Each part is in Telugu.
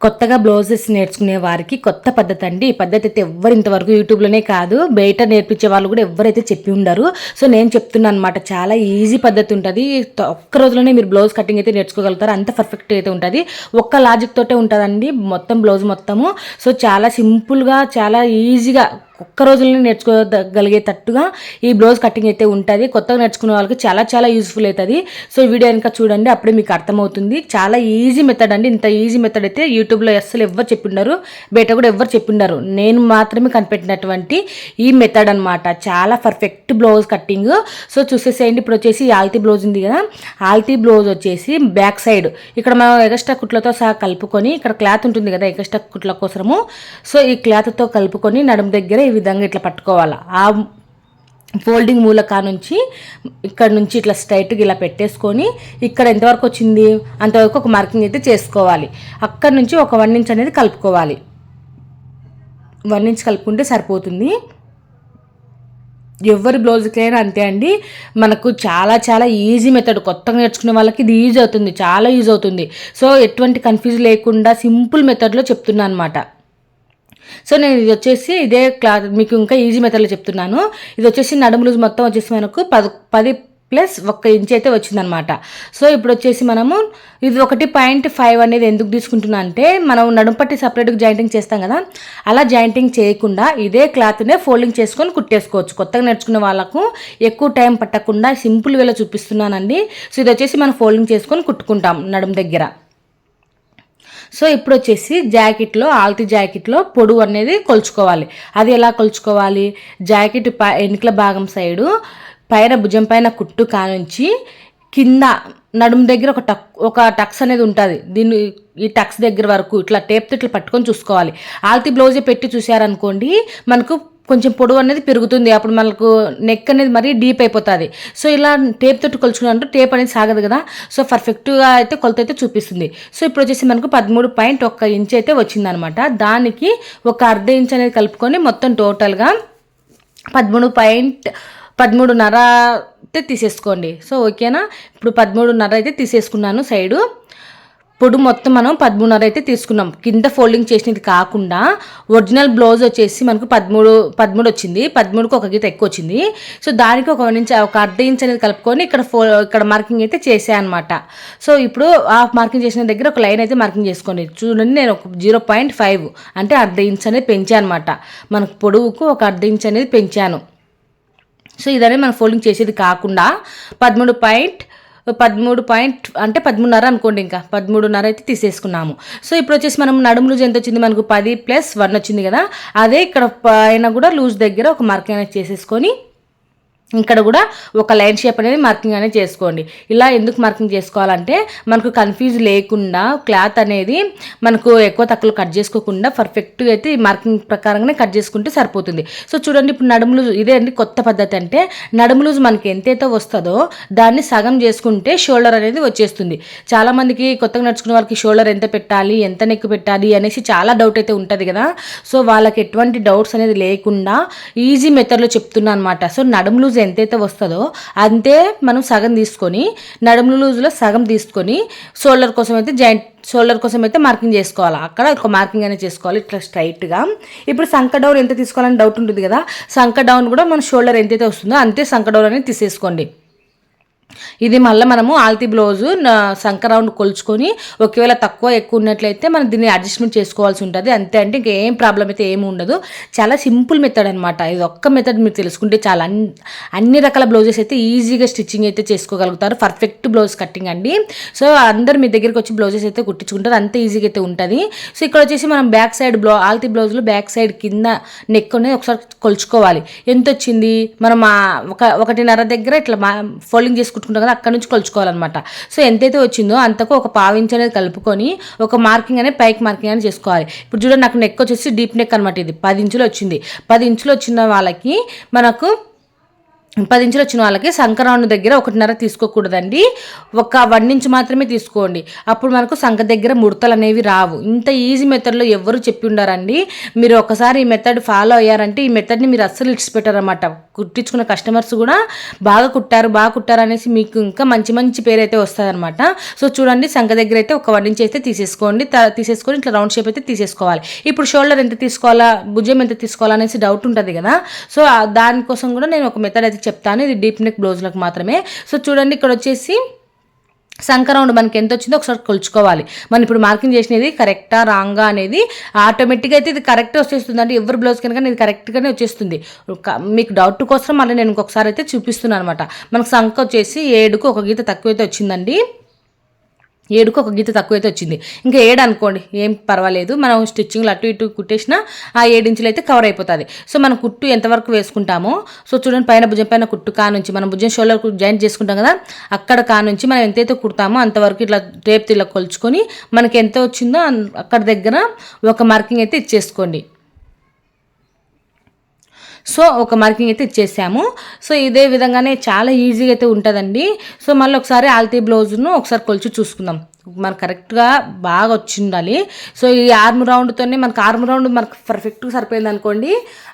కొత్తగా బ్లౌజెస్ నేర్చుకునే వారికి కొత్త పద్ధతి అండి. ఈ పద్ధతి అయితే ఎవ్వరు ఇంతవరకు యూట్యూబ్లోనే కాదు బయట నేర్పించే వాళ్ళు కూడా ఎవరైతే చెప్పి ఉండరు. సో నేను చెప్తున్నాను అనమాట. చాలా ఈజీ పద్ధతి ఉంటుంది. ఒక్క రోజులోనే మీరు బ్లౌజ్ కటింగ్ అయితే నేర్చుకోగలుగుతారు. అంత పర్ఫెక్ట్ అయితే ఉంటుంది. ఒక్క లాజిక్ తోటే ఉంటుందండి మొత్తం బ్లౌజ్ మొత్తము. సో చాలా సింపుల్గా చాలా ఈజీగా ఒక్క రోజుల్లో నేర్చుకోగలిగేటట్టుగా ఈ బ్లౌజ్ కటింగ్ అయితే ఉంటుంది. కొత్తగా నేర్చుకునే వాళ్ళకి చాలా చాలా యూస్ఫుల్ అవుతుంది. సో వీడియో ఇంకా చూడండి, అప్పుడే మీకు అర్థమవుతుంది. చాలా ఈజీ మెథడ్ అండి. ఇంత ఈజీ మెథడ్ అయితే యూట్యూబ్లో అస్సలు ఎవ్వరు చెప్పిండరు, బయట కూడా ఎవ్వరు చెప్పిండరు. నేను మాత్రమే కనిపెట్టినటువంటి ఈ మెథడ్ అనమాట. చాలా పర్ఫెక్ట్ బ్లౌజ్ కటింగ్. సో చూసేసేయండి. ఇప్పుడు వచ్చేసి ఆల్తీ బ్లౌజ్ ఉంది కదా, ఆల్తీ బ్లౌజ్ వచ్చేసి బ్యాక్ సైడ్ ఇక్కడ మనం ఎగస్ట్రా కుట్లతో సహా కలుపుకొని, ఇక్కడ క్లాత్ ఉంటుంది కదా ఎగస్ట్రా కుట్ల కోసము, సో ఈ క్లాత్తో కలుపుకొని నడుము దగ్గర ఈ విధంగా ఇట్లా పట్టుకోవాలి. ఆ ఫోల్డింగ్ మూలకా నుంచి ఇక్కడ నుంచి ఇట్లా స్ట్రైట్గా ఇలా పెట్టేసుకొని ఇక్కడ ఎంతవరకు వచ్చింది అంతవరకు ఒక మార్కింగ్ అయితే చేసుకోవాలి. అక్కడ నుంచి ఒక 1 ఇంచ్ అనేది కలుపుకోవాలి. 1 ఇంచ్ కలుపుకుంటే సరిపోతుంది. ఎవరి బ్లౌజ్కైనా అంతే అండి. మనకు చాలా చాలా ఈజీ మెథడ్. కొత్తగా నేర్చుకునే వాళ్ళకి ఇది ఈజీ అవుతుంది, చాలా యూజ్ అవుతుంది. సో ఎటువంటి కన్ఫ్యూజ్ లేకుండా సింపుల్ మెథడ్లో చెప్తున్నాను అనమాట. సో నేను ఇది వచ్చేసి ఇదే క్లాత్ మీకు ఇంకా ఈజీ మెథడ్లో చెప్తున్నాను. ఇది వచ్చేసి నడుము లూజ్ మొత్తం వచ్చేసి మనకు 10 ప్లస్ 1 ఇంచ్ అయితే వచ్చిందనమాట. సో ఇప్పుడు వచ్చేసి మనము ఇది 1.5 అనేది ఎందుకు తీసుకుంటున్నా అంటే, మనం నడుము పట్టి సపరేట్గా జాయింటింగ్ చేస్తాం కదా, అలా జాయింటింగ్ చేయకుండా ఇదే క్లాత్నే ఫోల్డింగ్ చేసుకొని కుట్టేసుకోవచ్చు. కొత్తగా నేర్చుకునే వాళ్ళకు ఎక్కువ టైం పట్టకుండా సింపుల్ వేలో చూపిస్తున్నానండి. సో ఇది వచ్చేసి మనం ఫోల్డింగ్ చేసుకొని కుట్టుకుంటాం నడుము దగ్గర. సో ఇప్పుడు వచ్చేసి జాకెట్లో ఆల్తీ జాకెట్లో పొడవు అనేది కొలుచుకోవాలి. అది ఎలా కొలుచుకోవాలి? జాకెట్ వెనుకల భాగం సైడు పైన భుజం పైన కుట్టు కానుంచి కింద నడుము దగ్గర ఒక టక్స్ అనేది ఉంటుంది. దీన్ని ఈ టక్స్ దగ్గర వరకు ఇట్లా టేప్తో ఇట్లా పట్టుకొని చూసుకోవాలి. ఆల్తీ బ్లౌజే పెట్టి చూసారనుకోండి, మనకు కొంచెం పొడవు అనేది పెరుగుతుంది. అప్పుడు మనకు నెక్ అనేది మరీ డీప్ అయిపోతుంది. సో ఇలా టేప్ తోటి కొలుచుకున్నట్టు టేప్ అనేది సాగదు కదా. సో పర్ఫెక్ట్గా అయితే కొలత అయితే చూపిస్తుంది. సో ఇప్పుడు వచ్చేసి మనకు 13.1 ఇంచ్ అయితే వచ్చిందనమాట. దానికి ఒక అర్ధ ఇంచ్ అనేది కలుపుకొని మొత్తం టోటల్గా 13.5 అయితే తీసేసుకోండి. సో ఓకేనా. ఇప్పుడు 13.5 అయితే తీసేసుకున్నాను. సైడు పొడు మొత్తం మనం 13.5 అయితే తీసుకున్నాం. కింద ఫోల్డింగ్ చేసినది కాకుండా ఒరిజినల్ బ్లౌజ్ వచ్చేసి మనకు 13 వచ్చింది. 13కి ఒక గీత ఎక్కువ వచ్చింది. సో దానికి ఒక అర్ధ ఇంచ్ అనేది కలుపుకొని ఇక్కడ మార్కింగ్ అయితే చేసాను అనమాట. సో ఇప్పుడు ఆ మార్కింగ్ చేసిన దగ్గర ఒక లైన్ అయితే మార్కింగ్ చేసుకోండి. చూడండి, నేను ఒక 0.5 అంటే అర్ధ ఇంచ్ అనేది పెంచాను అనమాట. మనకు పొడవుకు ఒక అర్ధ ఇంచ్ అనేది పెంచాను. సో ఇదనే మనం ఫోల్డింగ్ చేసేది కాకుండా 13 అంటే 13.5 అనుకోండి. ఇంకా 13.5 అయితే తీసేసుకున్నాము. సో ఇప్పుడు వచ్చేసి మనం నడుము లూజ్ ఎంత వచ్చింది? మనకు 10 + 1 వచ్చింది కదా. అదే ఇక్కడ పైన కూడా లూజ్ దగ్గర ఒక మార్కింగ్ అనేది చేసేసుకొని ఇక్కడ కూడా ఒక లైన్ షేప్ అనేది మార్కింగ్ అనేది చేసుకోండి. ఇలా ఎందుకు మార్కింగ్ చేసుకోవాలంటే, మనకు కన్ఫ్యూజ్ లేకుండా క్లాత్ అనేది మనకు ఎక్కువ తక్కువ కట్ చేసుకోకుండా పర్ఫెక్ట్గా అయితే ఈ మార్కింగ్ ప్రకారంగానే కట్ చేసుకుంటే సరిపోతుంది. సో చూడండి, ఇప్పుడు నడుము లూజ్ ఇదే అండి కొత్త పద్ధతి. అంటే నడుము లూజ్ మనకి ఎంతైతే వస్తుందో దాన్ని సగం చేసుకుంటే షోల్డర్ అనేది వచ్చేస్తుంది. చాలామందికి కొత్తగా నడుచుకునే వాళ్ళకి షోల్డర్ ఎంత పెట్టాలి, ఎంత నెక్ పెట్టాలి అనేసి చాలా డౌట్ అయితే ఉంటుంది కదా. సో వాళ్ళకి ఎటువంటి డౌట్స్ అనేది లేకుండా ఈజీ మెథడ్లో చెప్తున్నాను అనమాట. సో నడుము లూజ్ ఎంతైతే వస్తుందో అంతే మనం సగం తీసుకొని నడుము లూజ్లో సగం తీసుకొని షోల్డర్ కోసం అయితే మార్కింగ్ చేసుకోవాలి. అక్కడ ఒక మార్కింగ్ అనేది చేసుకోవాలి ఇట్లా స్ట్రైట్గా. ఇప్పుడు సంక డౌన్ ఎంత తీసుకోవాలని డౌట్ ఉంటుంది కదా. సంక డౌన్ కూడా మన షోల్డర్ ఎంతైతే వస్తుందో అంతే సంక డౌన్ అనేది తీసేసుకోండి. ఇది మళ్ళీ మనము ఆల్తీ బ్లౌజు సంక రౌండ్ కొలుచుకొని ఒకవేళ తక్కువ ఎక్కువ ఉన్నట్లయితే మనం దీన్ని అడ్జస్ట్మెంట్ చేసుకోవాల్సి ఉంటుంది. అంతే. అంటే ఇంకేం ప్రాబ్లం అయితే ఏమి ఉండదు. చాలా సింపుల్ మెథడ్ అనమాట. ఇది ఒక్క మెథడ్ మీరు తెలుసుకుంటే చాలా అన్ని రకాల బ్లౌజెస్ అయితే ఈజీగా స్టిచ్చింగ్ అయితే చేసుకోగలుగుతారు. పర్ఫెక్ట్ బ్లౌజ్ కటింగ్ అండి. సో అందరు మీ దగ్గరికి వచ్చి బ్లౌజెస్ అయితే కుట్టించుకుంటారు. అంత ఈజీగా అయితే ఉంటుంది. సో ఇక్కడ వచ్చేసి మనం బ్యాక్ సైడ్ ఆల్తీ బ్లౌజ్లో బ్యాక్ సైడ్ కింద నెక్ అనేది ఒకసారి కొలుచుకోవాలి. ఎంత వచ్చింది? మనం 1.5 దగ్గర ఇట్లా ఫోల్డింగ్ చేసుకుంటాం కదా, అక్కడ నుంచి కొలుచుకోవాలన్నమాట. సో ఎంతైతే వచ్చిందో అంతకు ఒక 1/4 ఇంచ్ అనేది కలుపుకొని ఒక మార్కింగ్ అనేది పైకి మార్కింగ్ అనేది చేసుకోవాలి. ఇప్పుడు చూడండి, నాకు నెక్ వచ్చేసి డీప్ నెక్ అనమాట. ఇది 10 ఇంచులు వచ్చింది. 10 ఇంచులు వచ్చిన వాళ్ళకి మనకు 10 ఇంచులు వచ్చిన వాళ్ళకి సంక రౌండ్ దగ్గర 1.5 తీసుకోకూడదండి, ఒక 1 ఇంచ్ మాత్రమే తీసుకోండి. అప్పుడు మనకు సంక దగ్గర ముడతలు అనేవి రావు. ఇంత ఈజీ మెథడ్లో ఎవరు చెప్పి ఉండారండి. మీరు ఒకసారి ఈ మెథడ్ ఫాలో అయ్యారంటే ఈ మెథడ్ని మీరు అస్సలు ఇడిచిపెట్టారన్నమాట. కుట్టించుకున్న కస్టమర్స్ కూడా బాగా కుట్టారు అనేసి మీకు ఇంకా మంచి మంచి పేరు అయితే వస్తుందన్నమాట. సో చూడండి, సంక దగ్గర అయితే ఒక 1 ఇంచ్ అయితే తీసేసుకొని ఇట్లా రౌండ్ షేప్ అయితే తీసేసుకోవాలి. ఇప్పుడు షోల్డర్ ఎంత తీసుకోవాలా, భుజం ఎంత తీసుకోవాలా అనేసి డౌట్ ఉంటుంది కదా. సో దానికోసం కూడా నేను ఒక మెథడ్ అయితే చెప్తాను. ఇది డీప్ నెక్ బ్లౌజ్లకు మాత్రమే. సో చూడండి, ఇక్కడ వచ్చేసి సంక రౌండ్ మనకి ఎంత వచ్చిందో ఒకసారి కొలుచుకోవాలి. మనం ఇప్పుడు మార్కింగ్ చేసినది కరెక్టా రాంగా అనేది ఆటోమేటిక్గా అయితే ఇది కరెక్ట్ వచ్చేస్తుంది. అంటే ఎవరి బ్లౌజ్ కనుక ఇది కరెక్ట్గానే వచ్చేస్తుంది. మీకు డౌట్ కోసం మళ్ళీ నేను ఇంకొకసారి అయితే చూపిస్తున్నాను అనమాట. మనకు సంక వచ్చేసి 7కు ఒక గీత తక్కువైతే వచ్చిందండి. 7కు ఒక గీత తక్కువైతే వచ్చింది. ఇంకా 7 అనుకోండి, ఏం పర్వాలేదు. మనం స్టిచ్చింగ్లు అటు ఇటు కుట్టేసినా ఆ 7 ఇంచులు అయితే కవర్ అయిపోతుంది. సో మనం కుట్టు ఎంతవరకు వేసుకుంటామో, సో చూడండి, పైన భుజం పైన కుట్టు నుంచి మనం భుజం షోల్డర్ జాయింట్ చేసుకుంటాం కదా, అక్కడ నుంచి మనం ఎంతైతే కుడతామో అంతవరకు ఇట్లా టేప్ ఇలా కొలుచుకొని మనకి ఎంత వచ్చిందో అక్కడ దగ్గర ఒక మార్కింగ్ అయితే ఇచ్చేసుకోండి. సో ఒక మార్కింగ్ అయితే ఇచ్చేసాము. సో ఇదే విధంగానే చాలా ఈజీగా అయితే ఉంటుందండి. సో మళ్ళీ ఒకసారి ఆల్తీ బ్లౌజ్ను ఒకసారి కొలిచి చూసుకుందాం. మనకు కరెక్ట్గా బాగా వచ్చి ఉండాలి. సో ఈ ఆర్మ్ రౌండ్తోనే మనకు ఆర్మ్ రౌండ్ మనకు పర్ఫెక్ట్గా సరిపోయింది అనుకోండి,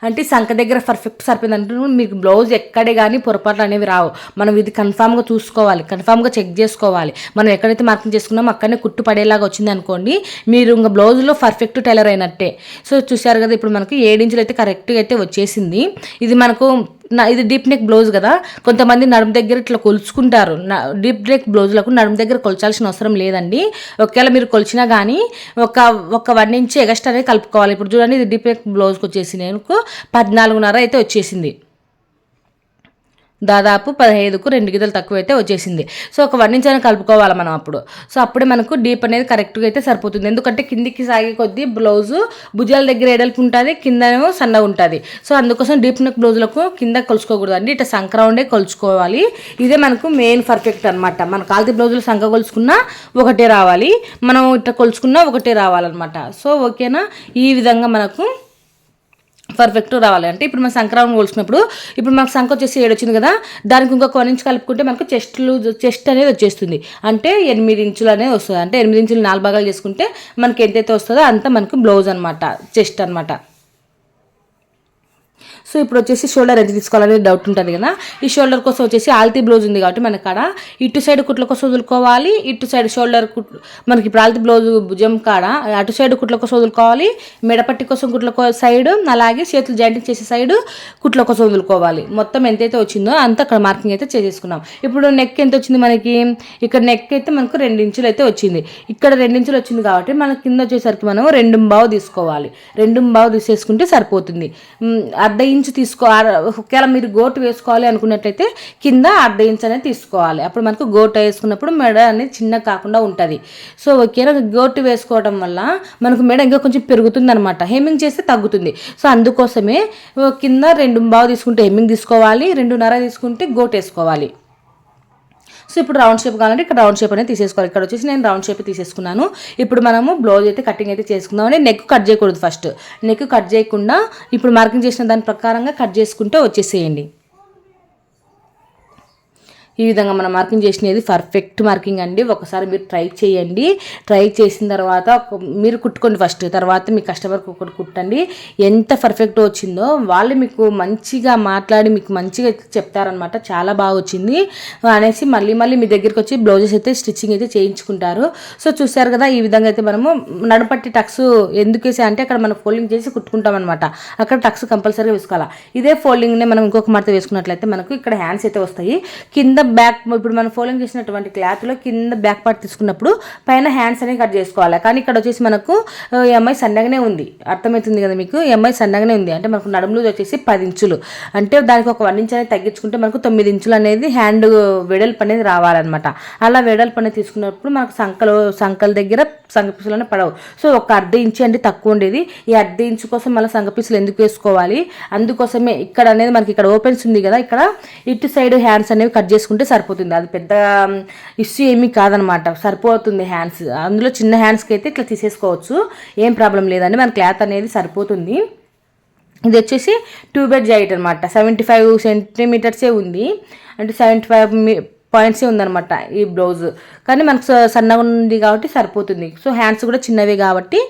అంటే సంక దగ్గర పర్ఫెక్ట్ సరిపోయింది అంటే మీకు బ్లౌజ్ ఎక్కడే కానీ పొరపాట్లు అనేవి రావు. మనం ఇది కన్ఫామ్గా చూసుకోవాలి, కన్ఫామ్గా చెక్ చేసుకోవాలి. మనం ఎక్కడైతే మార్కింగ్ చేసుకున్నామో అక్కడనే కుట్టు పడేలాగా వచ్చింది అనుకోండి, మీరు ఇంకా బ్లౌజ్లో పర్ఫెక్ట్ టైలర్ అయినట్టే. సో చూశారు కదా, ఇప్పుడు మనకి 7 ఇంచులు అయితే కరెక్ట్గా అయితే వచ్చేసింది. ఇది మనకు ఇది డీప్ నెక్ బ్లౌజ్ కదా, కొంతమంది నడుము దగ్గర ఇట్లా కొలుచుకుంటారు. డీప్ నెక్ బ్లౌజ్లకు నడుము దగ్గర కొలచాల్సిన అవసరం లేదండి. ఒకవేళ మీరు కొలిచినా కానీ ఒక 1 ఇంచ్ ఎగస్ట్రా అనేది కలుపుకోవాలి. ఇప్పుడు చూడండి, ఇది డీప్ నెక్ బ్లౌజ్కి వచ్చేసి నేను 14.5 అయితే వచ్చేసింది. దాదాపు 15కు 2 గీతలు తక్కువ అయితే వచ్చేసింది. సో ఒక 1 ఇంచ్ అయినా కలుపుకోవాలి మనం అప్పుడు. సో అప్పుడే మనకు డీప్ అనేది కరెక్ట్గా అయితే సరిపోతుంది. ఎందుకంటే కిందికి సాగే కొద్దీ బ్లౌజు భుజాల దగ్గర ఎడల్పు ఉంటుంది, కిందనేమో సన్నగా ఉంటుంది. సో అందుకోసం డీప్ నెక్ బ్లౌజులకు కింద కొలుచుకోకూడదు అండి, ఇట్లా సంక రౌండే కొలుచుకోవాలి. ఇదే మనకు మెయిన్ పర్ఫెక్ట్ అనమాట. మన కాల్తీ బ్లౌజులు సంక కొలుచుకున్నా ఒకటే రావాలి, మనం ఇట్లా కొలుచుకున్నా ఒకటే రావాలన్నమాట. సో ఓకేనా, ఈ విధంగా మనకు పర్ఫెక్ట్ రావాలి. అంటే ఇప్పుడు మనం సంక్రాంతి కొలుచుకున్నప్పుడు ఇప్పుడు మనకు సంఖ వచ్చేసి 7 వచ్చింది కదా, దానికి ఇంకొక 1 ఇంచ్ కలుపుకుంటే మనకు చెస్ట్ అనేది వచ్చేస్తుంది. అంటే 8 ఇంచులు అనేది వస్తుంది. అంటే 8 ఇంచులు 4 భాగాలు చేసుకుంటే మనకి ఎంతైతే వస్తుందో అంత మనకు బ్లౌజ్ అనమాట, చెస్ట్ అనమాట. సో ఇప్పుడు వచ్చేసి షోల్డర్ ఎంత తీసుకోవాలనేది డౌట్ ఉంటుంది కదా. ఈ షోల్డర్ కోసం వచ్చేసి ఆల్తీ బ్లౌజ్ ఉంది కాబట్టి మన కాడ ఇటు సైడ్ కుట్ల కోసం వదులుకోవాలి, ఇటు సైడ్ షోల్డర్ మనకి ఇప్పుడు ఆల్తీ బ్లౌజ్ భుజం కాడ అటు సైడ్ కుట్ల కోసం వదులుకోవాలి, మెడపట్టి కోసం కుట్ల సైడ్, అలాగే చేతులు జాయింటింగ్ చేసే సైడ్ కుట్ల కోసం వదులుకోవాలి. మొత్తం ఎంతైతే వచ్చిందో అంత అక్కడ మార్కింగ్ అయితే చేసేసుకున్నాం. ఇప్పుడు నెక్ ఎంత వచ్చింది మనకి, ఇక్కడ నెక్ అయితే మనకు 2 ఇంచులు అయితే వచ్చింది. ఇక్కడ 2 ఇంచులు వచ్చింది కాబట్టి మన కింద వచ్చేసరికి మనం 2.5 తీసుకోవాలి. 2.5 తీసేసుకుంటే సరిపోతుంది. అర్ధ ఇంచు ఒకవేళ మీరు గోటు వేసుకోవాలి అనుకున్నట్లయితే కింద అర్ధ ఇంచ్ అనేది తీసుకోవాలి. అప్పుడు మనకు గోటు వేసుకున్నప్పుడు మెడ అనేది చిన్న కాకుండా ఉంటుంది. సో ఓకేనా, గోటు వేసుకోవడం వల్ల మనకు మెడ ఇంకా కొంచెం పెరుగుతుంది అనమాట, హెమ్మింగ్ చేస్తే తగ్గుతుంది. సో అందుకోసమే కింద 2.5 తీసుకుంటే హెమ్మింగ్ తీసుకోవాలి, 2.5 తీసుకుంటే గోటు వేసుకోవాలి. సో ఇప్పుడు రౌండ్ షేప్ కావాలంటే ఇక్కడ రౌండ్ షేప్ అనేది తీసేసుకోవాలి. ఇక్కడ వచ్చేసి నేను రౌండ్ షేప్ తీసేసుకున్నాను. ఇప్పుడు మనము బ్లౌజ్ అయితే కటింగ్ అయితే చేసుకుందామని, నెక్ కట్ చేయకూడదు. ఫస్ట్ నెక్ కట్ చేయకుండా ఇప్పుడు మార్కింగ్ చేసిన దాని ప్రకారంగా కట్ చేసుకుంటే వచ్చేసేయండి. ఈ విధంగా మనం మార్కింగ్ చేసినది పర్ఫెక్ట్ మార్కింగ్ అండి. ఒకసారి మీరు ట్రై చేయండి. ట్రై చేసిన తర్వాత మీరు కుట్టుకోండి ఫస్ట్, తర్వాత మీ కస్టమర్కి ఒకటి కుట్టండి. ఎంత పర్ఫెక్ట్ వచ్చిందో వాళ్ళు మీకు మంచిగా మాట్లాడి మీకు మంచిగా చెప్తారనమాట, చాలా బాగా వచ్చింది అనేసి మళ్ళీ మీ దగ్గరికి వచ్చి బ్లౌజెస్ అయితే స్టిచ్చింగ్ అయితే చేయించుకుంటారు. సో చూసారు కదా, ఈ విధంగా అయితే మనము నడుపట్టి టక్స్ ఎందుకు వేసా అంటే అక్కడ మనం ఫోల్డింగ్ చేసి కుట్టుకుంటాం అనమాట, అక్కడ టక్స్ కంపల్సరీగా వేసుకోవాలి. ఇదే ఫోల్డింగ్నే మనం ఇంకొక మడత వేసుకున్నట్లయితే మనకు ఇక్కడ హ్యాండ్స్ అయితే వస్తాయి. కింద బ్యాక్ ఇప్పుడు మనం ఫోల్డింగ్ చేసినటువంటి క్లాత్లో కింద బ్యాక్ పార్ట్ తీసుకున్నప్పుడు పైన హ్యాండ్స్ అనేవి కట్ చేసుకోవాలి. కానీ ఇక్కడ వచ్చేసి మనకు ఎంఐ సన్నగానే ఉంది, అర్థమవుతుంది కదా మీకు, ఎంఐ సన్నగానే ఉంది. అంటే మనకు నడుములు వచ్చేసి 10 ఇంచులు, అంటే దానికి ఒక 1 ఇంచ్ అనేది తగ్గించుకుంటే మనకు 9 ఇంచులు అనేది హ్యాండ్ వెడల్పు అనేది రావాలన్నమాట. అలా వెడల్పు అనేది తీసుకున్నప్పుడు మనకు సంకల దగ్గర సంగపీసులు అనేవి పడవు. సో ఒక అర్ధ ఇంచు అంటే తక్కువ ఉండేది. ఈ అర్ధ ఇంచు కోసం మళ్ళీ సంగపీసులు ఎందుకు వేసుకోవాలి, అందుకోసమే ఇక్కడ అనేది మనకి ఇక్కడ ఓపెన్స్ ఉంది కదా, ఇక్కడ ఇటు సైడ్ హ్యాండ్స్ అనేవి కట్ చేసుకుంటే సరిపోతుంది. అది పెద్ద ఇష్యూ ఏమీ కాదనమాట, సరిపోతుంది హ్యాండ్స్. అందులో చిన్న హ్యాండ్స్కి అయితే ఇట్లా తీసేసుకోవచ్చు, ఏం ప్రాబ్లం లేదండి, మన క్లాత్ అనేది సరిపోతుంది. ఇది వచ్చేసి 2 బెడ్ జాకెట్ అనమాట. 75 సెంటీమీటర్సే ఉంది, అంటే 75 పాయింట్సే ఉందనమాట ఈ బ్లౌజ్. కానీ మనకు సన్నగా ఉంది కాబట్టి సరిపోతుంది. సో హ్యాండ్స్ కూడా చిన్నవే కాబట్టి.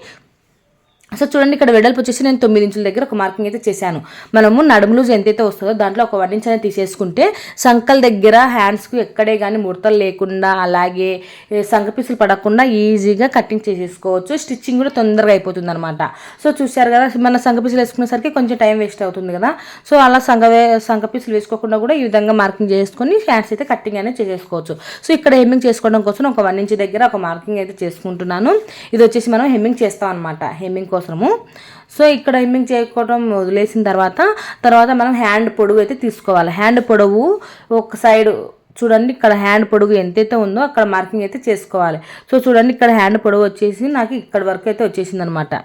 సో చూడండి, ఇక్కడ వెడల్పు వచ్చేసి నేను 9 ఇంచుల దగ్గర ఒక మార్కింగ్ అయితే చేశాను. మనము నడుము లూజ్ ఎంతైతే వస్తుందో దాంట్లో ఒక 1 ఇంచ్ అనేది తీసేసుకుంటే సంకల దగ్గర హ్యాండ్స్కి ఎక్కడే కానీ ముడతలు లేకుండా, అలాగే సంకపీసులు పడకుండా ఈజీగా కటింగ్ చేసేసుకోవచ్చు. స్టిచ్చింగ్ కూడా తొందరగా అయిపోతుంది అనమాట. సో చూశారు కదా, మన సంకపీసులు వేసుకునేసరికి కొంచెం టైం వేస్ట్ అవుతుంది కదా. సో అలా సంకపీసులు వేసుకోకుండా కూడా ఈ విధంగా మార్కింగ్ చేసుకొని హ్యాండ్స్ అయితే కటింగ్ అనేది చేసేసుకోవచ్చు. సో ఇక్కడ హెమ్మింగ్ చేసుకోవడం కోసం ఒక 1 ఇంచ్ దగ్గర ఒక మార్కింగ్ అయితే చేసుకుంటున్నాను. ఇది వచ్చేసి మనం హెమ్మింగ్ చేస్తాం అనమాట, హెమ్మింగ్ కోసము. సో ఇక్కడ హెమ్మింగ్ చేసుకోవడం వదిలేసిన తర్వాత మనం హ్యాండ్ పొడవు అయితే తీసుకోవాలి. హ్యాండ్ పొడవు ఒక సైడ్ చూడండి, ఇక్కడ హ్యాండ్ పొడవు ఎంతైతే ఉందో అక్కడ మార్కింగ్ అయితే చేసుకోవాలి. సో చూడండి, ఇక్కడ హ్యాండ్ పొడవు వచ్చేసి నాకు ఇక్కడ వరకు అయితే వచ్చేసింది అనమాట.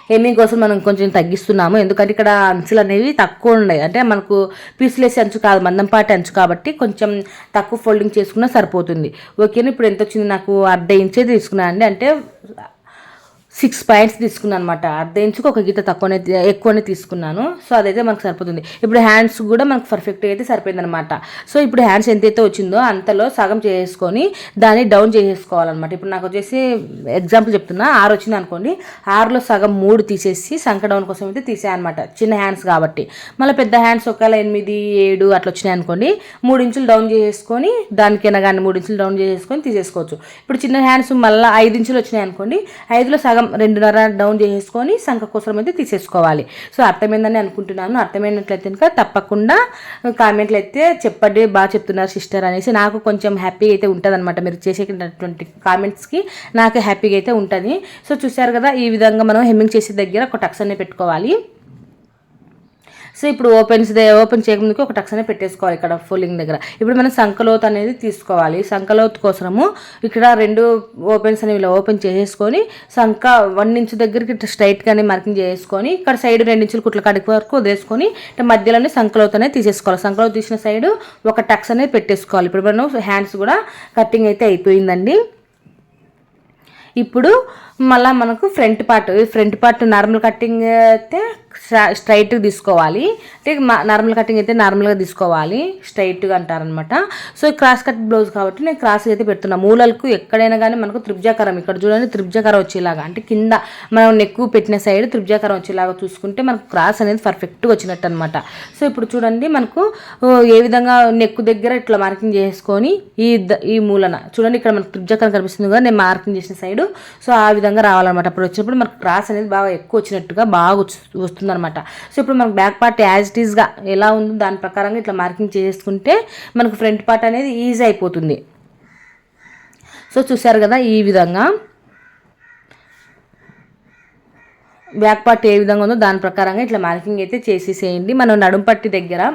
హెమ్మింగ్ కోసం మనం కొంచెం తగ్గిస్తున్నాము, ఎందుకంటే ఇక్కడ అంచులు అనేవి తక్కువ ఉన్నాయి. అంటే మనకు పీసులేసి అంచు కాదు, మందంపాటి అంచు కాబట్టి కొంచెం తక్కువ ఫోల్డింగ్ చేసుకున్నా సరిపోతుంది. ఓకేనా, ఇప్పుడు ఎంత వచ్చింది నాకు 1/2 ఇంచే తీసుకున్నాను అండి, అంటే 6 పాయింట్స్ తీసుకున్నాను అనమాట. 1/2 ఇంచుకు ఒక గీత ఎక్కువనే తీసుకున్నాను. సో అదైతే మనకు సరిపోతుంది. ఇప్పుడు హ్యాండ్స్ కూడా మనకు పర్ఫెక్ట్గా అయితే సరిపోయింది అనమాట. సో ఇప్పుడు హ్యాండ్స్ ఎంతైతే వచ్చిందో అంతలో సగం చేసుకొని దాన్ని డౌన్ చేసేసుకోవాలన్నమాట. ఇప్పుడు నాకు వచ్చేసి ఎగ్జాంపుల్ చెప్తున్నా, 6 వచ్చింది అనుకోండి, 6లో సగం 3 తీసేసి సంక డౌన్ కోసం అయితే తీసేయనమాట, చిన్న హ్యాండ్స్ కాబట్టి. మళ్ళీ పెద్ద హ్యాండ్స్ ఒకవేళ 8, 7 అట్లా వచ్చినాయి అనుకోండి, 3 ఇంచులు డౌన్ చేసేసుకొని దానికైనా కానీ 3 ఇంచులు డౌన్ చేసేసుకొని తీసేసుకోవచ్చు. ఇప్పుడు చిన్న హ్యాండ్స్ మళ్ళీ 5 ఇంచులు వచ్చినాయి అనుకోండి, 5లో సగం 2.5 డౌన్ చేసేసుకొని సంఖ కోసం అయితే తీసేసుకోవాలి. సో అర్థమైందని అనుకుంటున్నాను. అర్థమైనట్లయితే కనుక తప్పకుండా కామెంట్లు అయితే చెప్పండి, బాగా చెప్తున్నారు సిస్టర్ అనేసి. నాకు కొంచెం హ్యాపీగా అయితే ఉంటుంది అనమాట, మీరు చేసేటటువంటి కామెంట్స్కి నాకు హ్యాపీగా అయితే ఉంటుంది. సో చూసారు కదా, ఈ విధంగా మనం హెమ్మింగ్ చేసే దగ్గర ఒక టక్స్ అనేది పెట్టుకోవాలి. సో ఇప్పుడు ఓపెన్ చేయకముందుకు ఒక టక్స్ అనేది పెట్టేసుకోవాలి ఇక్కడ ఫోల్డింగ్ దగ్గర. ఇప్పుడు మనం సంకలోత్ అనేది తీసుకోవాలి. సంకలోత్ కోసము ఇక్కడ 2 ఓపెన్స్ అనేవి ఇలా ఓపెన్ చేసేసుకొని సంక 1 ఇంచ్ దగ్గరికి స్ట్రైట్గానే మార్కింగ్ చేసుకొని ఇక్కడ సైడ్ 2 ఇంచులు కుట్ల కాడికి వరకు వదిలేసుకొని మధ్యలోనే సంకలోత్ అనేది తీసేసుకోవాలి. సంకలోత్ తీసిన సైడ్ ఒక టక్స్ అనేది పెట్టేసుకోవాలి. ఇప్పుడు మనం హ్యాండ్స్ కూడా కటింగ్ అయితే అయిపోయిందండి. ఇప్పుడు మళ్ళీ మనకు ఫ్రంట్ పార్ట్ నార్మల్ కటింగ్ అయితే స్ట్రైట్గా తీసుకోవాలి, అంటే నార్మల్ కటింగ్ అయితే నార్మల్గా తీసుకోవాలి, స్ట్రైట్గా అంటారనమాట. సో క్రాస్ కట్ బ్లౌజ్ కాబట్టి నేను క్రాస్ అయితే పెడుతున్నా. మూలలకు ఎక్కడైనా కానీ మనకు త్రిభుజాకారం, ఇక్కడ చూడండి త్రిభుజాకారం వచ్చేలాగా, అంటే కింద మనం నెక్కు పెట్టిన సైడ్ త్రిభుజాకారం వచ్చేలాగా చూసుకుంటే మనకు క్రాస్ అనేది పర్ఫెక్ట్గా వచ్చినట్టు అనమాట. సో ఇప్పుడు చూడండి, మనకు ఏ విధంగా నెక్కు దగ్గర ఇట్లా మార్కింగ్ చేసుకొని ఈ మూలన చూడండి, ఇక్కడ మనకు త్రిభుజాకారం కనిపిస్తుంది కదా, నేను మార్కింగ్ చేసిన సైడు. సో ఆ విధంగా రావాలన్నమాట. అప్పుడు వచ్చినప్పుడు మనకు క్రాస్ అనేది బాగా ఎక్కువ వచ్చినట్టుగా బాగా వస్తుందన్నమాట. సో ఇప్పుడు మనకు బ్యాక్ పార్ట్ యాజ్ ఇట్ ఈస్గా ఎలా ఉందో దాని ప్రకారంగా ఇట్లా మార్కింగ్ చేసుకుంటే మనకు ఫ్రంట్ పార్ట్ అనేది ఈజీ అయిపోతుంది. సో చూసారు కదా, ఈ విధంగా బ్యాక్ పార్ట్ ఏ విధంగా ఉందో దాని ప్రకారంగా ఇట్లా మార్కింగ్ అయితే చేసేసేయండి. మనం నడుం పట్టి దగ్గర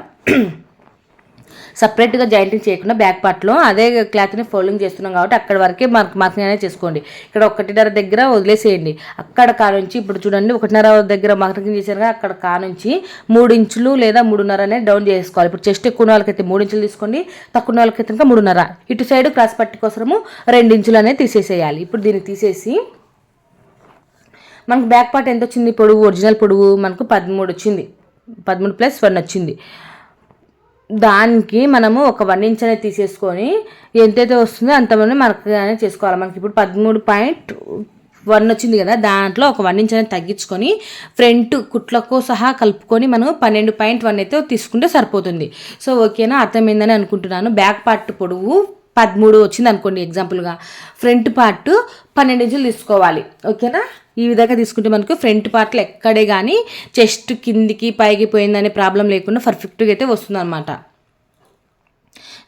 సపరేట్గా జాయింటింగ్ చేయకుండా బ్యాక్ పార్ట్లో అదే క్లాత్ని ఫోల్డింగ్ చేస్తున్నాం కాబట్టి అక్కడ వరకే మార్కింగ్ అనేది చేసుకోండి. ఇక్కడ 1.5 దగ్గర వదిలేసేయండి. అక్కడ కానుంచి ఇప్పుడు చూడండి 1.5 దగ్గర మార్కింగ్ చేశారు కదా, అక్కడ కానుంచి 3 ఇంచులు లేదా 3.5 అనేది డౌన్ చేసుకోవాలి. ఇప్పుడు చెస్ట్ ఎక్కువ వాళ్ళకైతే 3 ఇంచులు తీసుకోండి, తక్కువ వాళ్ళకైతే ఇంకా 3.5. ఇటు సైడ్ క్రాస్ పట్టి కోసము 2 ఇంచులు అనేది తీసేసేయాలి. ఇప్పుడు దీన్ని తీసేసి మనకు బ్యాక్ పార్ట్ ఎంత వచ్చింది, పొడవు ఒరిజినల్ పొడవు మనకు 13 వచ్చింది, 13 + 1 వచ్చింది. దానికి మనము ఒక 1 ఇంచ్ అనేది తీసేసుకొని ఎంతైతే వస్తుందో అంతమంది మనకు అనేది చేసుకోవాలి. మనకి ఇప్పుడు 13.1 వచ్చింది కదా, దాంట్లో ఒక 1 ఇంచ్ అనేది తగ్గించుకొని ఫ్రంట్ కుట్లకు సహా కలుపుకొని మనం 12.1 అయితే తీసుకుంటే సరిపోతుంది. సో ఓకేనా, అర్థమైందని అనుకుంటున్నాను. బ్యాక్ పార్ట్ పొడవు 13 వచ్చింది అనుకోండి ఎగ్జాంపుల్గా, ఫ్రంట్ పార్ట్ 12 ఇంచులు తీసుకోవాలి. ఓకేనా, ఈ విధంగా తీసుకుంటే మనకు ఫ్రంట్ పార్ట్లో ఎక్కడే కానీ చెస్ట్ కిందికి పైకి పోయిందనే ప్రాబ్లం లేకుండా పర్ఫెక్ట్గా అయితే వస్తుంది అనమాట.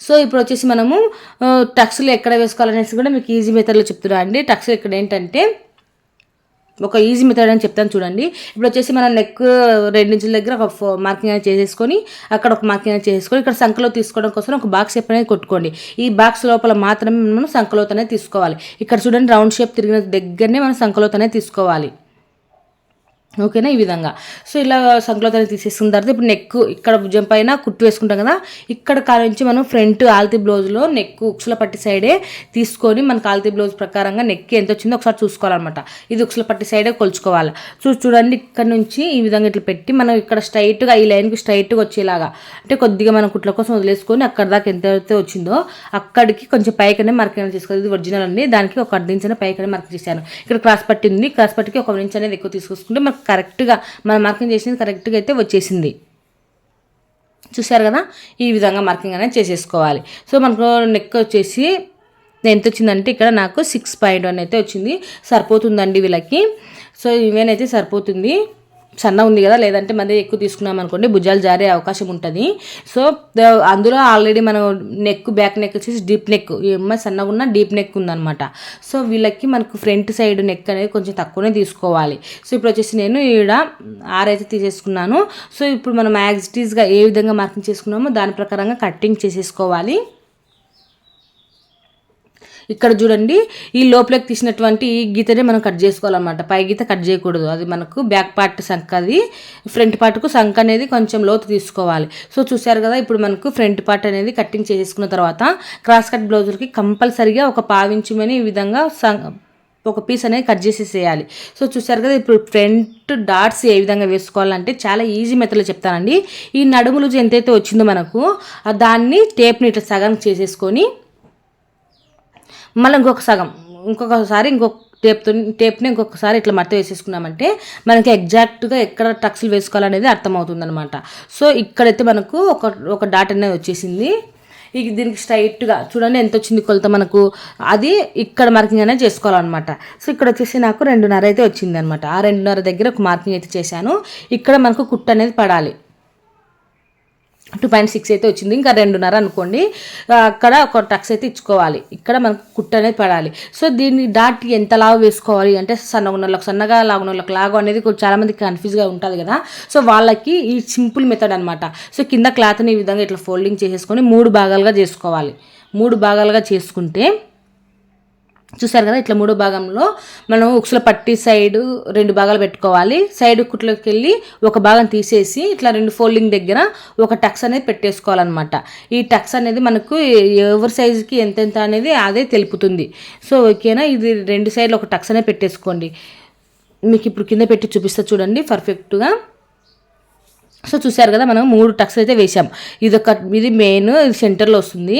సో ఇప్పుడు వచ్చేసి మనము టక్స్లు ఎక్కడ వేసుకోవాలనేసి కూడా మీకు ఈజీ మెథడ్లో చెప్తున్నా అండి. టక్స్ ఇక్కడ ఏంటంటే ఒక ఈజీ మెథడ్ అని చెప్తాను చూడండి. ఇప్పుడు వచ్చేసి మనం నెక్ 2 ఇంచుల దగ్గర ఒక మార్కింగ్ అనేది చేసేసుకొని అక్కడ ఒక మార్కింగ్ అనేది చేసుకొని ఇక్కడ సంకలో తీసుకోవడం కోసం ఒక బాక్స్ షేప్ అనేది కొట్టుకోండి. ఈ బాక్స్ లోపల మాత్రమే మనం సంకలోత్ అనేది తీసుకోవాలి. ఇక్కడ చూడండి రౌండ్ షేప్ తిరిగిన దగ్గరనే మనం సంకలోత్ అనేది తీసుకోవాలి. ఓకేనా, ఈ విధంగా. సో ఇలా సంక్లోత్ అనేది తీసేసుకున్న తర్వాత ఇప్పుడు నెక్ ఇక్కడ భుజం పైన కుట్టు వేసుకుంటాం కదా, ఇక్కడ కాడ నుంచి మనం ఫ్రంట్ ఆల్తీ బ్లౌజ్లో నెక్ ఉక్సుల పట్టి సైడే తీసుకొని మనకు ఆల్తీ బ్లౌజ్ ప్రకారంగా నెక్ ఎంత వచ్చిందో ఒకసారి చూసుకోవాలన్నమాట. ఇది ఉక్సుల పట్టి సైడే కొలుచుకోవాలి. చూడండి, ఇక్కడ నుంచి ఈ విధంగా ఇట్లా పెట్టి మనం ఇక్కడ స్ట్రైట్గా ఈ లైన్కి స్ట్రైట్గా వచ్చేలాగా, అంటే కొద్దిగా మనం కుట్ల కోసం వదిలేసుకొని అక్కడ దాకా ఎంత అయితే వచ్చిందో అక్కడికి కొంచెం పైకనే మార్కింగ్ చేసుకోవాలి. ఇది ఒరిజినల్ అండి, దానికి ఒక 1/2 ఇంచ్ పైకనే మార్కింగ్ చేశాను. ఇక్కడ క్రాస్ పట్టి ఉంది, క్రాస్ పట్టికి 1 ఇంచ్ అనేది ఎక్కువ తీసుకొసుకుంటే మనకు కరెక్ట్గా మనం మార్కింగ్ చేసింది కరెక్ట్గా అయితే వచ్చేసింది. చూసారు కదా, ఈ విధంగా మార్కింగ్ అనేది చేసేసుకోవాలి. సో మనకు నెక్ వచ్చేసి ఎంత వచ్చిందంటే ఇక్కడ నాకు 6.1 అయితే వచ్చింది. సరిపోతుందండి వీళ్ళకి. సో ఇవేనైతే సరిపోతుంది. సన్న ఉంది కదా, లేదంటే మధ్య ఎక్కువ తీసుకున్నాం అనుకోండి భుజాలు జారే అవకాశం ఉంటుంది. సో అందులో ఆల్రెడీ మనం నెక్ బ్యాక్ నెక్ వచ్చేసి డీప్ నెక్, సన్నగా ఉన్న డీప్ నెక్ ఉందన్నమాట. సో వీళ్ళకి మనకు ఫ్రంట్ సైడ్ నెక్ అనేది కొంచెం తక్కువనే తీసుకోవాలి. సో ఇప్పుడు వచ్చేసి నేను ఈడ 6 అయితే తీసేసుకున్నాను. సో ఇప్పుడు మనం యాజ్ ఇట్ ఈస్గా ఏ విధంగా మార్కింగ్ చేసుకున్నామో దాని ప్రకారంగా కటింగ్ చేసేసుకోవాలి. ఇక్కడ చూడండి, ఈ లోపలికి తీసినటువంటి ఈ గీతనే మనం కట్ చేసుకోవాలన్నమాట. పై గీత కట్ చేయకూడదు, అది మనకు బ్యాక్ పార్ట్ సంఖ, అది ఫ్రంట్ పార్ట్కు సంఖ అనేది కొంచెం లోతు తీసుకోవాలి. సో చూసారు కదా, ఇప్పుడు మనకు ఫ్రంట్ పార్ట్ అనేది కటింగ్ చేసేసుకున్న తర్వాత క్రాస్ కట్ బ్లౌజులకి కంపల్సరీగా ఒక 1/4 ఇంచు ఈ విధంగా ఒక పీస్ అనేది కట్ చేసేసేయాలి. సో చూసారు కదా, ఇప్పుడు ఫ్రంట్ డాట్స్ ఏ విధంగా వేసుకోవాలంటే చాలా ఈజీ మెథడ్లో చెప్తానండి. ఈ నడుము లూజ్ ఎంతైతే వచ్చిందో మనకు దాన్ని టేప్ని ఇట్లా సగం చేసేసుకొని మళ్ళీ ఇంకొకసారి టేప్ని ఇంకొకసారి ఇట్లా మడత వేసేసుకున్నామంటే మనకి ఎగ్జాక్ట్గా ఎక్కడ టక్స్లు వేసుకోవాలనేది అర్థమవుతుంది అనమాట. సో ఇక్కడైతే మనకు ఒక డాట్ అనేది వచ్చేసింది. దీనికి స్ట్రైట్గా చూడండి ఎంత వచ్చింది కొలత మనకు, అది ఇక్కడ మార్కింగ్ అనేది చేసుకోవాలన్నమాట. సో ఇక్కడ వచ్చేసి నాకు 2.5 అయితే వచ్చింది అనమాట. ఆ 2.5 దగ్గర ఒక మార్కింగ్ అయితే చేశాను. ఇక్కడ మనకు కుట్టు అనేది పడాలి. 2.6 అయితే వచ్చింది, ఇంకా 2.5 అనుకోండి. అక్కడ ఒక టక్స్ అయితే ఇచ్చుకోవాలి, ఇక్కడ మనకు కుట్టు అనేది పడాలి. సో దీన్ని డాట్ ఎంత లావు వేసుకోవాలి అంటే సన్నగున్నోళ్ళకి సన్నగా, లాగున్నోళ్ళకి లాగు అనేది చాలామందికి కన్ఫ్యూజ్గా ఉంటుంది కదా. సో వాళ్ళకి ఈ సింపుల్ మెథడ్ అనమాట. సో కింద క్లాత్ని ఈ విధంగా ఇట్లా ఫోల్డింగ్ చేసేసుకొని 3 భాగాలుగా చేసుకోవాలి. 3 భాగాలుగా చేసుకుంటే చూసారు కదా, ఇట్లా 3 భాగంలో మనం ఉక్సుల పట్టి సైడ్ 2 భాగాలు పెట్టుకోవాలి. సైడ్ కుట్లోకి వెళ్ళి ఒక భాగం తీసేసి ఇట్లా 2 ఫోల్డింగ్ దగ్గర ఒక టక్స్ అనేది పెట్టేసుకోవాలన్నమాట. ఈ టక్స్ అనేది మనకు ఎవరి సైజుకి ఎంతెంత అనేది అదే తెలుపుతుంది. సో ఓకేనా, ఇది 2 సైడ్లు ఒక టక్స్ అనేది పెట్టేసుకోండి. మీకు ఇప్పుడు కింద పెట్టి చూపిస్తా చూడండి పర్ఫెక్ట్గా. సో చూసారు కదా, మనం 3 టక్స్ అయితే వేసాం. ఇది మెయిన్, ఇది సెంటర్లో వస్తుంది.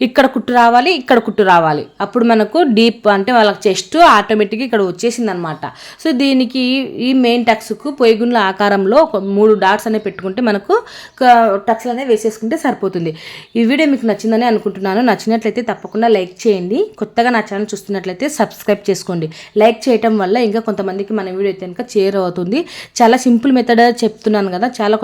ఇక్కడ కుట్టు రావాలి, ఇక్కడ కుట్టు రావాలి. అప్పుడు మనకు డీప్ అంటే వాళ్ళకి చెస్ట్ ఆటోమేటిక్గా ఇక్కడ వచ్చేసింది అనమాట. సో దీనికి ఈ మెయిన్ టక్స్కు పొయ్యిగుండ్ల ఆకారంలో ఒక 3 డాట్స్ అనేవి పెట్టుకుంటే మనకు టక్స్లు అనేవి వేసేసుకుంటే సరిపోతుంది. ఈ వీడియో మీకు నచ్చిందని అనుకుంటున్నాను. నచ్చినట్లయితే తప్పకుండా లైక్ చేయండి. కొత్తగా నా ఛానల్ చూస్తున్నట్లయితే సబ్స్క్రైబ్ చేసుకోండి. లైక్ చేయటం వల్ల ఇంకా కొంతమందికి మన వీడియో అయితే కనుక షేర్ అవుతుంది. చాలా సింపుల్ మెథడ్ చెప్తున్నాను కదా, చాలా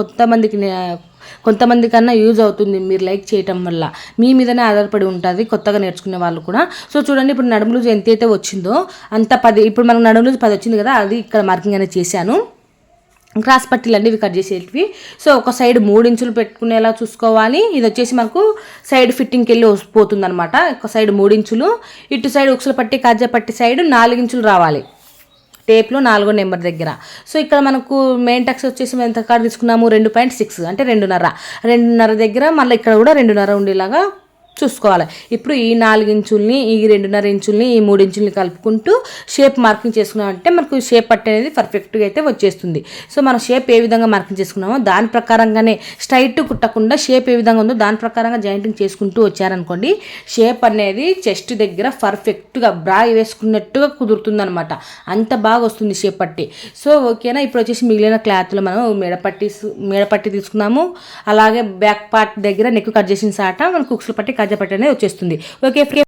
కొంతమంది కన్నా యూజ్ అవుతుంది మీరు లైక్ చేయటం వల్ల. మీ మీదనే ఆధారపడి ఉంటుంది కొత్తగా నేర్చుకునే వాళ్ళు కూడా. సో చూడండి, ఇప్పుడు నడుము లూజ్ ఎంతైతే వచ్చిందో అంత 10, ఇప్పుడు మనకు నడుము లూజ్ 10 వచ్చింది కదా, అది ఇక్కడ మార్కింగ్ అనేది చేశాను. క్రాస్ పట్టీలు అండి ఇవి కట్ చేసేటివి. సో ఒక సైడ్ 3 ఇంచులు పెట్టుకునేలా చూసుకోవాలి. ఇది వచ్చేసి మనకు సైడ్ ఫిట్టింగ్కి వెళ్ళి పోతుంది అనమాట. ఒక సైడ్ 3 ఇంచులు, ఇటు సైడ్ ఉక్సుల పట్టి కాజా పట్టి సైడ్ 4 ఇంచులు రావాలి టేప్లో 4వ నెంబర్ దగ్గర. సో ఇక్కడ మనకు మెయిన్ టక్స్ వచ్చేసి ఎంత కాడ తీసుకున్నాము 2.6 అంటే 2.5 దగ్గర మళ్ళీ ఇక్కడ కూడా 2.5 ఉండేలాగా చూసుకోవాలి. ఇప్పుడు ఈ 4 ఇంచుల్ని, ఈ 2.5 ఇంచుల్ని, ఈ 3 ఇంచుల్ని కలుపుకుంటూ షేప్ మార్కింగ్ చేసుకున్నామంటే మనకు షేప్ పట్టి అనేది పర్ఫెక్ట్గా అయితే వచ్చేస్తుంది. సో మనం షేప్ ఏ విధంగా మార్కింగ్ చేసుకున్నామో దాని ప్రకారంగానే స్ట్రైట్ కుట్టకుండా షేప్ ఏ విధంగా ఉందో దాని ప్రకారంగా జాయింటింగ్ చేసుకుంటూ వచ్చారనుకోండి, షేప్ అనేది చెస్ట్ దగ్గర పర్ఫెక్ట్గా బ్రా వేసుకున్నట్టుగా కుదురుతుందనమాట. అంత బాగా వస్తుంది షేప్ పట్టి. సో ఓకేనా, ఇప్పుడు వచ్చేసి మిగిలిన క్లాత్లో మనం మేడపట్టి తీసుకున్నాము. అలాగే బ్యాక్ పార్ట్ దగ్గర నెక్ కట్ చేసిన సాట మనకు ఉక్సుల పట్టి కాజా పట్టి అనేది వచ్చేస్తుంది. ఓకే.